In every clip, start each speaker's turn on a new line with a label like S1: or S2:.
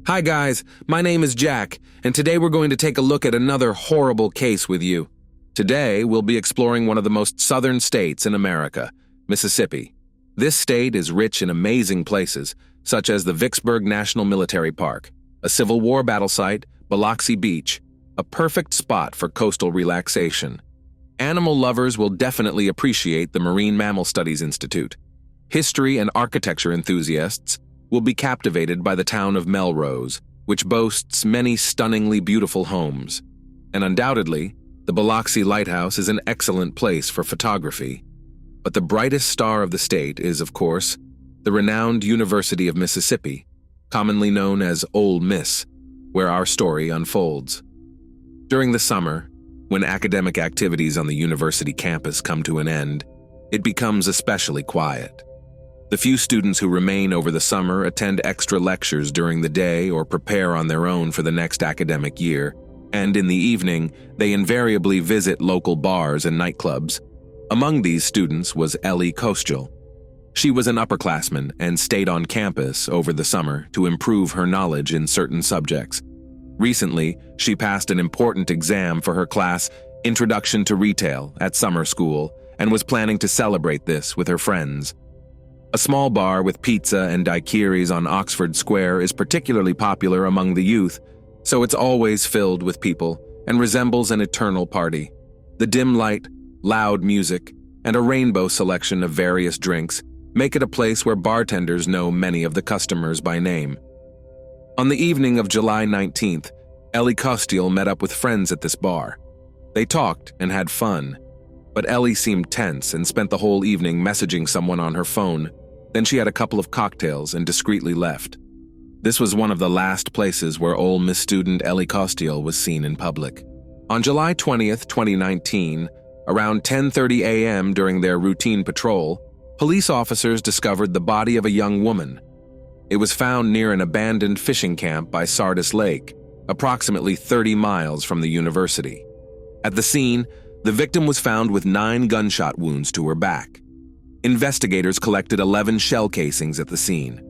S1: Hi guys, my name is Jack, and today we're going to take a look at another horrible case with you. Today, we'll be exploring one of the most southern states in America, Mississippi. This state is rich in amazing places, such as the Vicksburg National Military Park, a Civil War battle site, Biloxi Beach, a perfect spot for coastal relaxation. Animal lovers will definitely appreciate the Marine Mammal Studies Institute. History and architecture enthusiasts will be captivated by the town of Melrose, which boasts many stunningly beautiful homes. And undoubtedly, the Biloxi Lighthouse is an excellent place for photography. But the brightest star of the state is, of course, the renowned University of Mississippi, commonly known as Ole Miss, where our story unfolds. During the summer, when academic activities on the university campus come to an end, it becomes especially quiet. The few students who remain over the summer attend extra lectures during the day or prepare on their own for the next academic year, and in the evening, they invariably visit local bars and nightclubs. Among these students was Ellie Costial. She was an upperclassman and stayed on campus over the summer to improve her knowledge in certain subjects. Recently, she passed an important exam for her class, Introduction to Retail, at summer school, and was planning to celebrate this with her friends. A small bar with pizza and daiquiris on Oxford Square is particularly popular among the youth, so it's always filled with people and resembles an eternal party. The dim light, loud music, and a rainbow selection of various drinks make it a place where bartenders know many of the customers by name. On the evening of July 19th, Ellie Costial met up with friends at this bar. They talked and had fun, but Ellie seemed tense and spent the whole evening messaging someone on her phone. Then she had a couple of cocktails and discreetly left. This was one of the last places where Ole Miss student Ellie Costial was seen in public. On July 20th, 2019, around 10:30 a.m. during their routine patrol, police officers discovered the body of a young woman. It was found near an abandoned fishing camp by Sardis Lake, approximately 30 miles from the university. At the scene, the victim was found with 9 gunshot wounds to her back. Investigators collected 11 shell casings at the scene.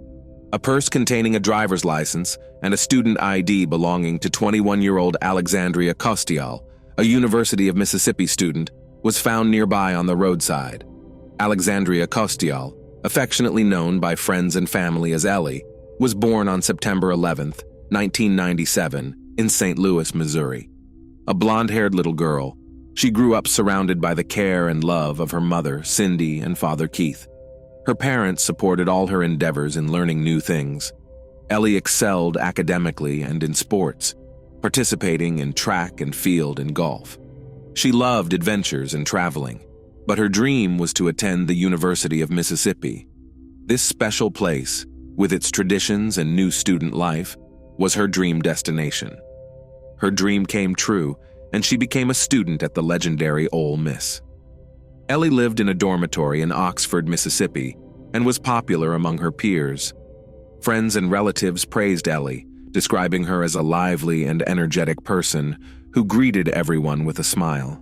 S1: A purse containing a driver's license and a student ID belonging to 21-year-old Ellie Costel, a University of Mississippi student, was found nearby on the roadside. Ellie Costel, affectionately known by friends and family as Ellie, was born on September 11, 1997, in St. Louis, Missouri. A blonde-haired little girl, she grew up surrounded by the care and love of her mother, Cindy, and father, Keith. Her parents supported all her endeavors in learning new things. Ellie excelled academically and in sports, participating in track and field and golf. She loved adventures and traveling, but her dream was to attend the University of Mississippi. This special place, with its traditions and new student life, was her dream destination. Her dream came true, and she became a student at the legendary Ole Miss. Ellie lived in a dormitory in Oxford, Mississippi, and was popular among her peers. Friends and relatives praised Ellie, describing her as a lively and energetic person who greeted everyone with a smile.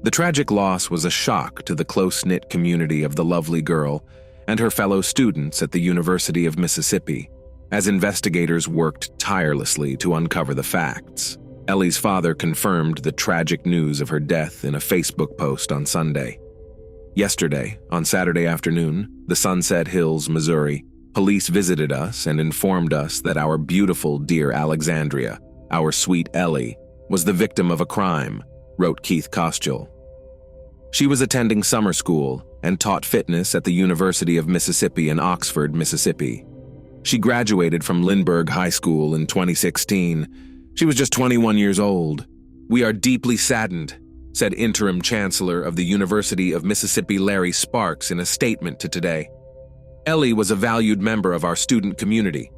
S1: The tragic loss was a shock to the close-knit community of the lovely girl and her fellow students at the University of Mississippi, as investigators worked tirelessly to uncover the facts. Ellie's father confirmed the tragic news of her death in a Facebook post on Sunday. Yesterday, on Saturday afternoon, the Sunset Hills, Missouri, police visited us and informed us that our beautiful dear Alexandria, our sweet Ellie, was the victim of a crime, wrote Keith Costial. She was attending summer school and taught fitness at the University of Mississippi in Oxford, Mississippi. She graduated from Lindbergh High School in 2016. She was just 21 years old. "We are deeply saddened," said Interim Chancellor of the University of Mississippi Larry Sparks in a statement to Today. "Ellie was a valued member of our student community."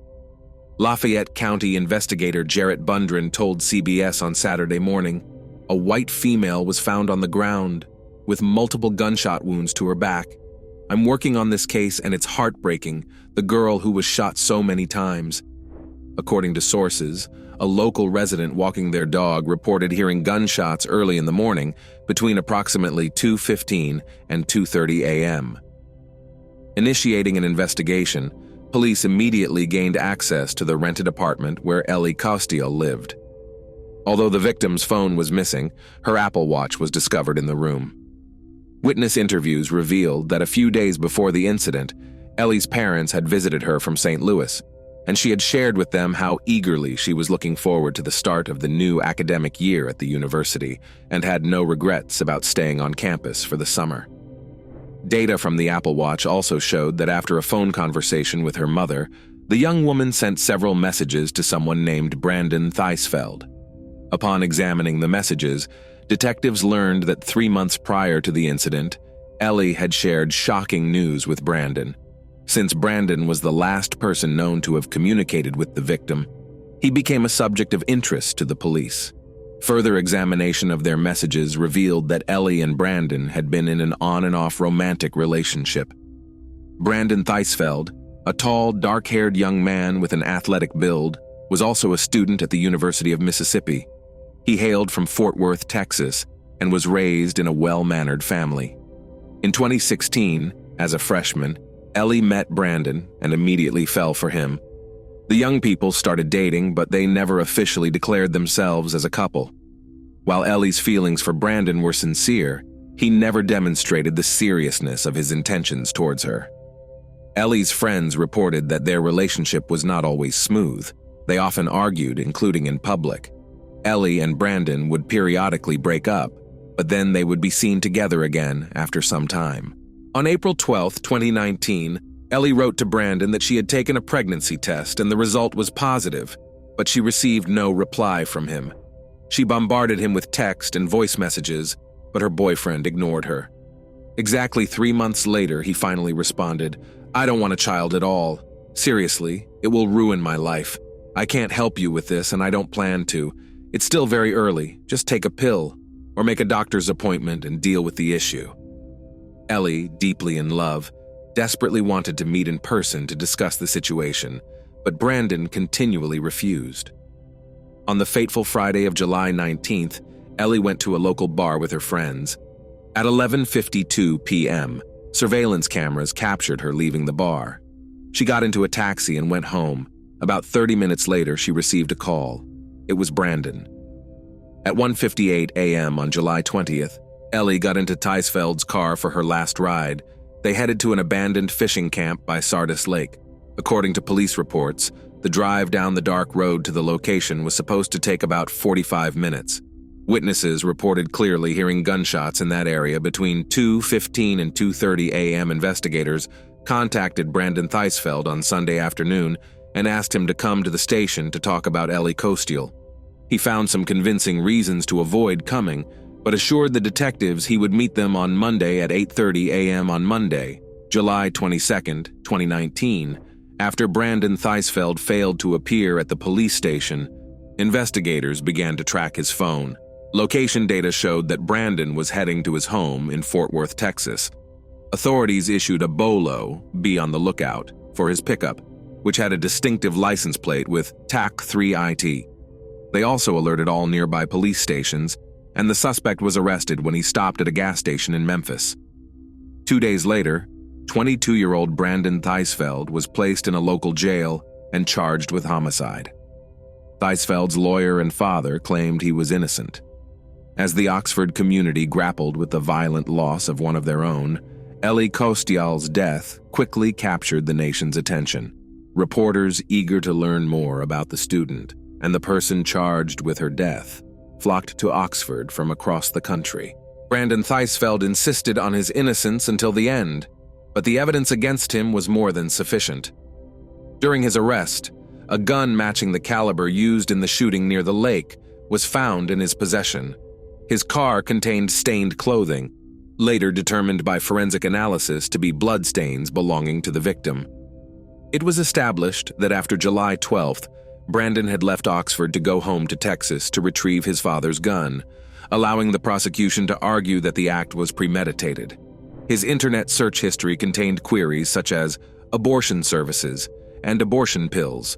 S1: Lafayette County investigator Jarrett Bundren told CBS on Saturday morning, "A white female was found on the ground with multiple gunshot wounds to her back. I'm working on this case and it's heartbreaking, the girl who was shot so many times." According to sources, a local resident walking their dog reported hearing gunshots early in the morning between approximately 2:15 and 2:30 a.m. Initiating an investigation, Police immediately gained access to the rented apartment where Ellie Costial lived. Although the victim's phone was missing, her Apple Watch was discovered in the room. Witness interviews revealed that a few days before the incident, Ellie's parents had visited her from St. Louis, and she had shared with them how eagerly she was looking forward to the start of the new academic year at the university and had no regrets about staying on campus for the summer. Data from the Apple Watch also showed that after a phone conversation with her mother, the young woman sent several messages to someone named Brandon Theisfeld. Upon examining the messages, detectives learned that 3 months prior to the incident, Ellie had shared shocking news with Brandon. Since Brandon was the last person known to have communicated with the victim, he became a subject of interest to the police. Further examination of their messages revealed that Ellie and Brandon had been in an on-and-off romantic relationship. Brandon Theisfeld, a tall, dark-haired young man with an athletic build, was also a student at the University of Mississippi. He hailed from Fort Worth, Texas, and was raised in a well-mannered family. In 2016, as a freshman, Ellie met Brandon and immediately fell for him. The young people started dating, but they never officially declared themselves as a couple. While Ellie's feelings for Brandon were sincere, he never demonstrated the seriousness of his intentions towards her. Ellie's friends reported that their relationship was not always smooth. They often argued, including in public. Ellie and Brandon would periodically break up, but then they would be seen together again after some time. On April 12, 2019, Ellie wrote to Brandon that she had taken a pregnancy test and the result was positive, but she received no reply from him. She bombarded him with text and voice messages, but her boyfriend ignored her. Exactly 3 months later, he finally responded, "I don't want a child at all. Seriously, it will ruin my life. I can't help you with this and I don't plan to. It's still very early. Just take a pill or make a doctor's appointment and deal with the issue." Ellie, deeply in love, desperately wanted to meet in person to discuss the situation, but Brandon continually refused. On the fateful Friday of July 19th, Ellie went to a local bar with her friends. At 11:52 p.m., surveillance cameras captured her leaving the bar. She got into a taxi and went home. About 30 minutes later, she received a call. It was Brandon. At 1:58 a.m. on July 20th, Ellie got into Theisfeld's car for her last ride. They headed to an abandoned fishing camp by Sardis Lake. According to police reports, the drive down the dark road to the location was supposed to take about 45 minutes. Witnesses reported clearly hearing gunshots in that area between 2:15 and 2:30 a.m. Investigators contacted Brandon Theisfeld on Sunday afternoon and asked him to come to the station to talk about Ellie Costial. He found some convincing reasons to avoid coming, but assured the detectives he would meet them on Monday at 8:30 a.m. on Monday, July 22, 2019. After Brandon Theisfeld failed to appear at the police station, investigators began to track his phone. Location data showed that Brandon was heading to his home in Fort Worth, Texas. Authorities issued a BOLO, be on the lookout, for his pickup, which had a distinctive license plate with TAC 3IT. They also alerted all nearby police stations, and the suspect was arrested when he stopped at a gas station in Memphis. 2 days later, 22-year-old Brandon Theisfeld was placed in a local jail and charged with homicide. Theisfeld's lawyer and father claimed he was innocent. As the Oxford community grappled with the violent loss of one of their own, Ellie Costial's death quickly captured the nation's attention. Reporters eager to learn more about the student and the person charged with her death flocked to Oxford from across the country. Brandon Theisfeld insisted on his innocence until the end, but the evidence against him was more than sufficient. During his arrest, a gun matching the caliber used in the shooting near the lake was found in his possession. His car contained stained clothing, later determined by forensic analysis to be bloodstains belonging to the victim. It was established that after July 12th, Brandon had left Oxford to go home to Texas to retrieve his father's gun, allowing the prosecution to argue that the act was premeditated. His internet search history contained queries such as abortion services and abortion pills.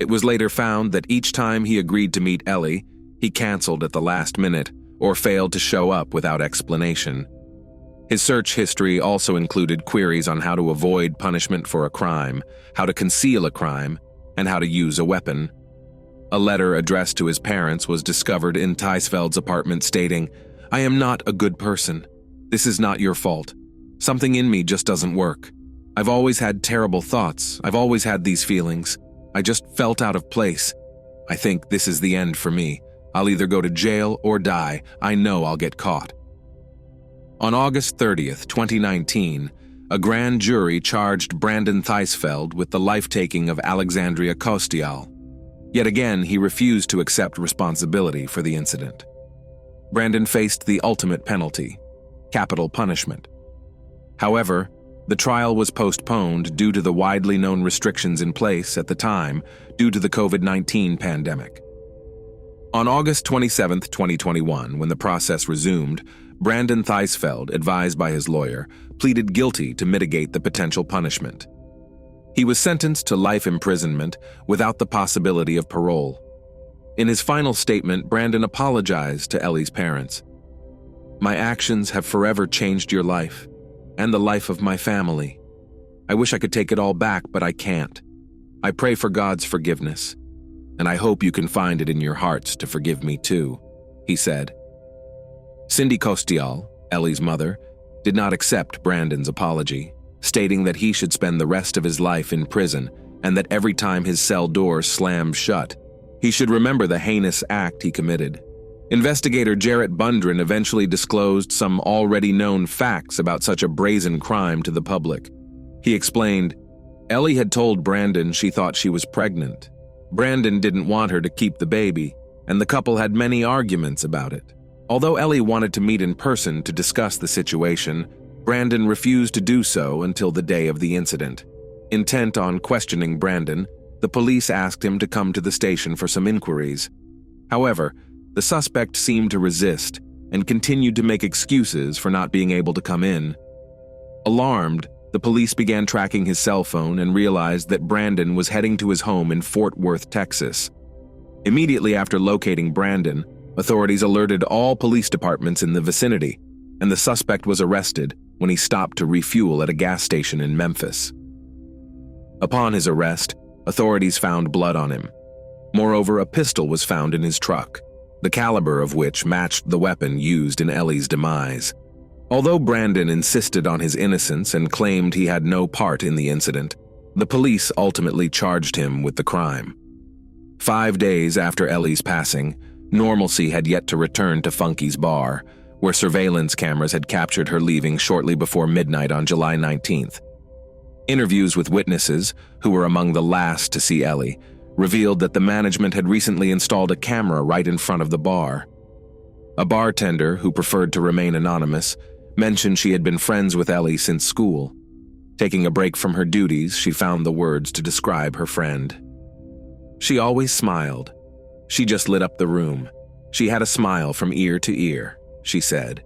S1: It was later found that each time he agreed to meet Ellie, he canceled at the last minute or failed to show up without explanation. His search history also included queries on how to avoid punishment for a crime, how to conceal a crime, and how to use a weapon. A letter addressed to his parents was discovered in Teisfeld's apartment stating, "I am not a good person. This is not your fault. Something in me just doesn't work. I've always had terrible thoughts. I've always had these feelings. I just felt out of place. I think this is the end for me. I'll either go to jail or die. I know I'll get caught." On August 30th, 2019, a grand jury charged Brandon Teisfeld with the life-taking of Ellie Costial. Yet again, he refused to accept responsibility for the incident. Brandon faced the ultimate penalty, capital punishment. However, the trial was postponed due to the widely known restrictions in place at the time due to the COVID-19 pandemic. On August 27, 2021, when the process resumed, Brandon Teisfeld, advised by his lawyer, pleaded guilty to mitigate the potential punishment. He was sentenced to life imprisonment without the possibility of parole. In his final statement, Brandon apologized to Ellie's parents. "My actions have forever changed your life, and the life of my family. I wish I could take it all back, but I can't. I pray for God's forgiveness, and I hope you can find it in your hearts to forgive me too," he said. Cindy Costial, Ellie's mother, did not accept Brandon's apology, stating that he should spend the rest of his life in prison and that every time his cell door slammed shut, he should remember the heinous act he committed. Investigator Jarrett Bundren eventually disclosed some already known facts about such a brazen crime to the public. He explained, "Ellie had told Brandon she thought she was pregnant. Brandon didn't want her to keep the baby, and the couple had many arguments about it. Although Ellie wanted to meet in person to discuss the situation, Brandon refused to do so until the day of the incident. Intent on questioning Brandon, the police asked him to come to the station for some inquiries. However, the suspect seemed to resist and continued to make excuses for not being able to come in. Alarmed, the police began tracking his cell phone and realized that Brandon was heading to his home in Fort Worth, Texas. Immediately after locating Brandon, authorities alerted all police departments in the vicinity, and the suspect was arrested when he stopped to refuel at a gas station in Memphis. Upon his arrest, authorities found blood on him. Moreover, a pistol was found in his truck, the caliber of which matched the weapon used in Ellie's demise. Although Brandon insisted on his innocence and claimed he had no part in the incident, the police ultimately charged him with the crime. 5 days after Ellie's passing, normalcy had yet to return to Funky's bar, where surveillance cameras had captured her leaving shortly before midnight on July 19th. Interviews with witnesses, who were among the last to see Ellie, revealed that the management had recently installed a camera right in front of the bar. A bartender, who preferred to remain anonymous, mentioned she had been friends with Ellie since school. Taking a break from her duties, she found the words to describe her friend. "She always smiled. She just lit up the room. She had a smile from ear to ear," she said.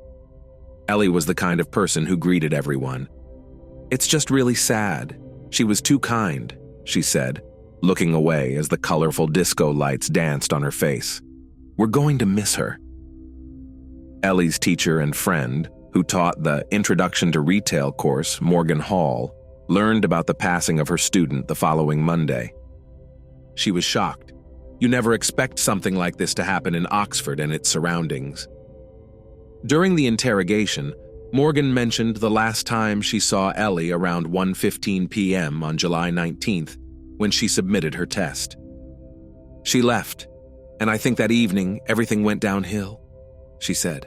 S1: Ellie was the kind of person who greeted everyone. "It's just really sad. She was too kind," she said, looking away as the colorful disco lights danced on her face. "We're going to miss her." Ellie's teacher and friend, who taught the Introduction to Retail course, Morgan Hall, learned about the passing of her student the following Monday. She was shocked. You never expect something like this to happen in Oxford and its surroundings. During the interrogation, Morgan mentioned the last time she saw Ellie around 1:15 p.m. on July 19th, when she submitted her test. "She left, and I think that evening everything went downhill," she said.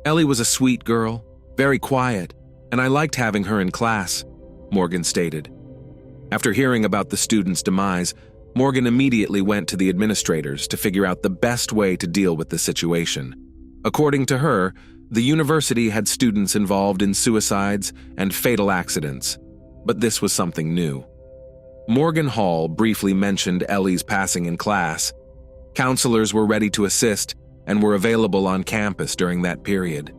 S1: "Ellie was a sweet girl, very quiet, and I liked having her in class," Morgan stated. After hearing about the student's demise, Morgan immediately went to the administrators to figure out the best way to deal with the situation. According to her, the university had students involved in suicides and fatal accidents, but this was something new. Morgan Hall briefly mentioned Ellie's passing in class. Counselors were ready to assist and were available on campus during that period.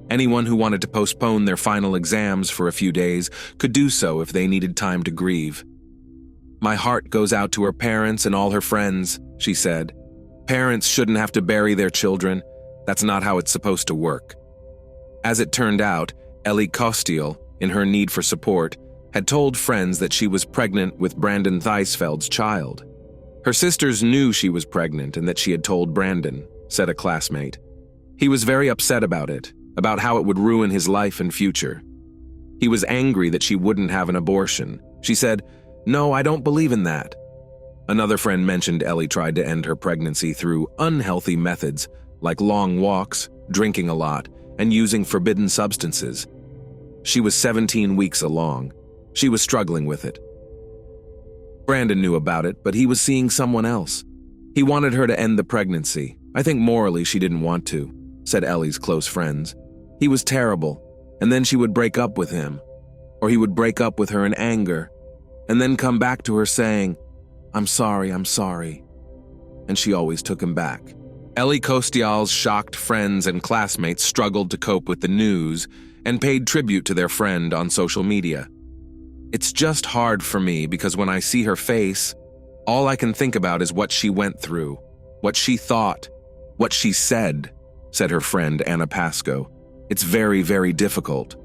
S1: Anyone who wanted to postpone their final exams for a few days could do so if they needed time to grieve. "My heart goes out to her parents and all her friends," she said. "Parents shouldn't have to bury their children. That's not how it's supposed to work." As it turned out, Ellie Costial, in her need for support, had told friends that she was pregnant with Brandon Theisfeld's child. Her sisters knew she was pregnant and that she had told Brandon, said a classmate. He was very upset about it, about how it would ruin his life and future. He was angry that she wouldn't have an abortion. She said, "No, I don't believe in that." Another friend mentioned Ellie tried to end her pregnancy through unhealthy methods, like long walks, drinking a lot, and using forbidden substances. She was 17 weeks along. She was struggling with it. Brandon knew about it, but he was seeing someone else. He wanted her to end the pregnancy. I think morally she didn't want to, said Ellie's close friends. He was terrible, and then she would break up with him. Or he would break up with her in anger, and then come back to her saying, I'm sorry. And she always took him back. Ellie Costial's shocked friends and classmates struggled to cope with the news and paid tribute to their friend on social media. It's just hard for me because when I see her face, all I can think about is what she went through, what she thought, what she said her friend Anna Pasco. It's very, very difficult.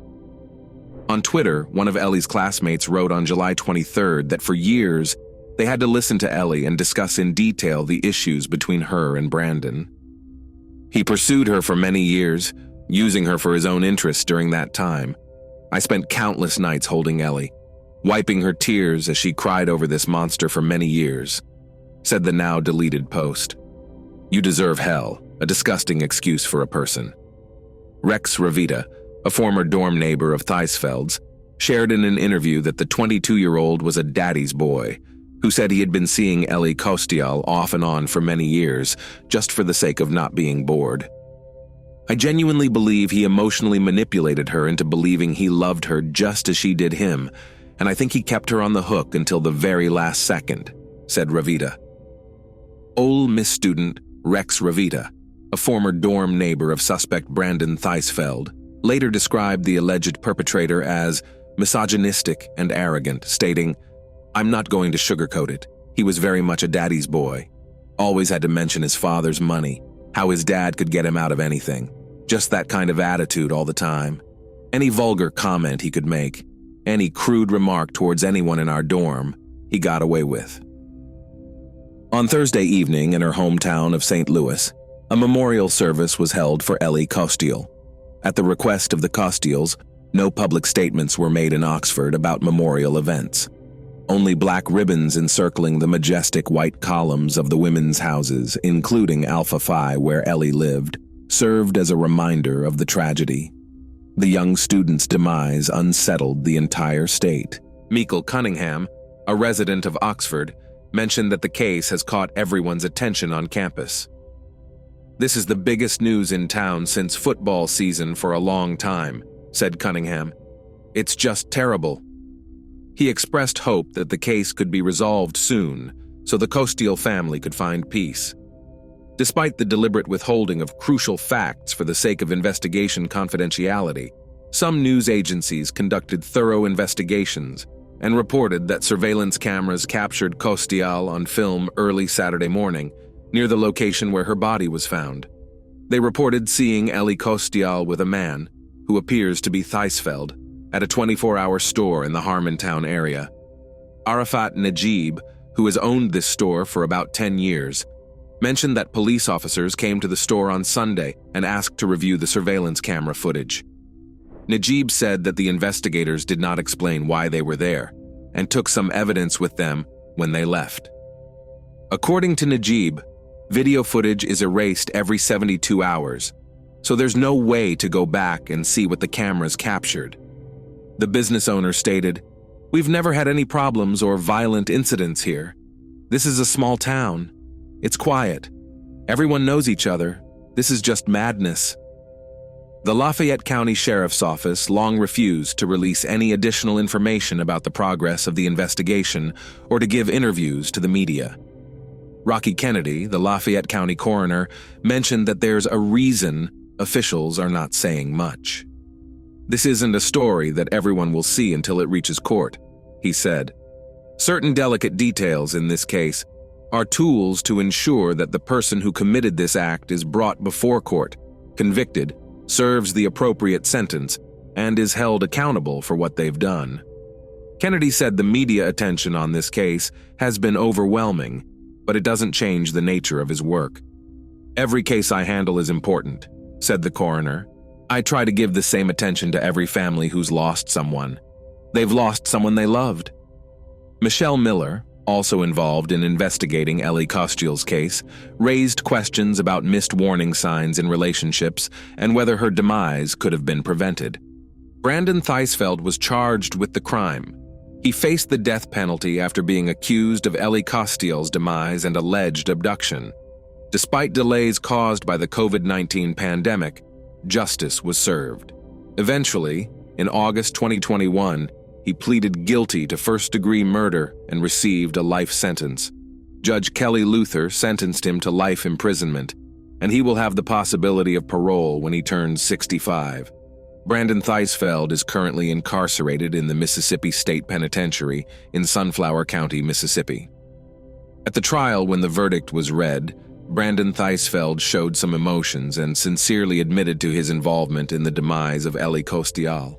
S1: On Twitter, one of Ellie's classmates wrote on July 23rd that for years, they had to listen to Ellie and discuss in detail the issues between her and Brandon. He pursued her for many years, using her for his own interests during that time. I spent countless nights holding Ellie, wiping her tears as she cried over this monster for many years, said the now deleted post. You deserve hell, a disgusting excuse for a person. Rex Ravita, a former dorm neighbor of Theisfeld's, shared in an interview that the 22-year-old was a daddy's boy who said he had been seeing Ellie Costial off and on for many years just for the sake of not being bored. I genuinely believe he emotionally manipulated her into believing he loved her just as she did him, and I think he kept her on the hook until the very last second, said Ravita. Ole Miss student Rex Ravita, a former dorm neighbor of suspect Brandon Theisfeld, later described the alleged perpetrator as misogynistic and arrogant, stating, I'm not going to sugarcoat it. He was very much a daddy's boy. Always had to mention his father's money, how his dad could get him out of anything. Just that kind of attitude all the time. Any vulgar comment he could make, any crude remark towards anyone in our dorm, he got away with. On Thursday evening in her hometown of St. Louis, a memorial service was held for Ellie Costial. At the request of the Costials, no public statements were made in Oxford about memorial events. Only black ribbons encircling the majestic white columns of the women's houses, including Alpha Phi where Ellie lived, served as a reminder of the tragedy. The young student's demise unsettled the entire state. Meikle Cunningham, a resident of Oxford, mentioned that the case has caught everyone's attention on campus. This is the biggest news in town since football season for a long time, said Cunningham. It's just terrible. He expressed hope that the case could be resolved soon, so the Costial family could find peace. Despite the deliberate withholding of crucial facts for the sake of investigation confidentiality, some news agencies conducted thorough investigations and reported that surveillance cameras captured Costial on film early Saturday morning, near the location where her body was found. They reported seeing Ellie Costial with a man, who appears to be Theisfeld, at a 24-hour store in the Harmontown area. Arafat Najib, who has owned this store for about 10 years, mentioned that police officers came to the store on Sunday and asked to review the surveillance camera footage. Najib said that the investigators did not explain why they were there and took some evidence with them when they left. According to Najib, video footage is erased every 72 hours, so there's no way to go back and see what the cameras captured. The business owner stated, We've never had any problems or violent incidents here. This is a small town. It's quiet. Everyone knows each other. This is just madness. The Lafayette County Sheriff's Office long refused to release any additional information about the progress of the investigation or to give interviews to the media. Rocky Kennedy, the Lafayette County coroner, mentioned that there's a reason officials are not saying much. This isn't a story that everyone will see until it reaches court, he said. Certain delicate details in this case are tools to ensure that the person who committed this act is brought before court, convicted, serves the appropriate sentence, and is held accountable for what they've done. Kennedy said the media attention on this case has been overwhelming, but it doesn't change the nature of his work. "Every case I handle is important," said the coroner. "I try to give the same attention to every family who's lost someone. They've lost someone they loved." Michelle Miller, also involved in investigating Ellie Costial's case, raised questions about missed warning signs in relationships and whether her demise could have been prevented. Brandon Theisfeld was charged with the crime. He faced the death penalty after being accused of Ellie Costial's demise and alleged abduction. Despite delays caused by the COVID-19 pandemic, justice was served. Eventually, in August 2021, he pleaded guilty to first-degree murder and received a life sentence. Judge Kelly Luther sentenced him to life imprisonment, and he will have the possibility of parole when he turns 65. Brandon Theisfeld is currently incarcerated in the Mississippi State Penitentiary in Sunflower County, Mississippi. At the trial, when the verdict was read, Brandon Theisfeld showed some emotions and sincerely admitted to his involvement in the demise of Ellie Costial.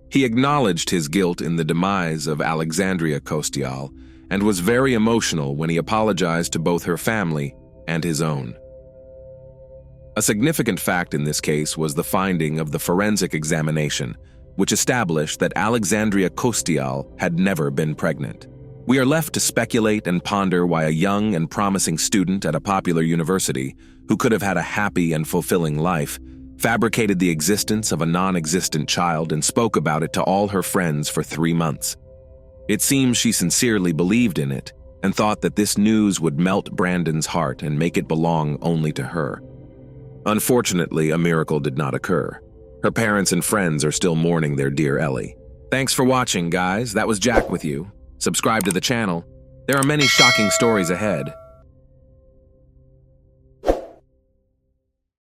S1: He acknowledged his guilt in the demise of Alexandria Costial and was very emotional when he apologized to both her family and his own. A significant fact in this case was the finding of the forensic examination, which established that Alexandria Costial had never been pregnant. We are left to speculate and ponder why a young and promising student at a popular university, who could have had a happy and fulfilling life, fabricated the existence of a non-existent child and spoke about it to all her friends for 3 months. It seems she sincerely believed in it and thought that this news would melt Brandon's heart and make it belong only to her. Unfortunately, a miracle did not occur. Her parents and friends are still mourning their dear Ellie. Thanks for watching, guys. That was Jack with you. Subscribe to the channel. There are many shocking stories ahead.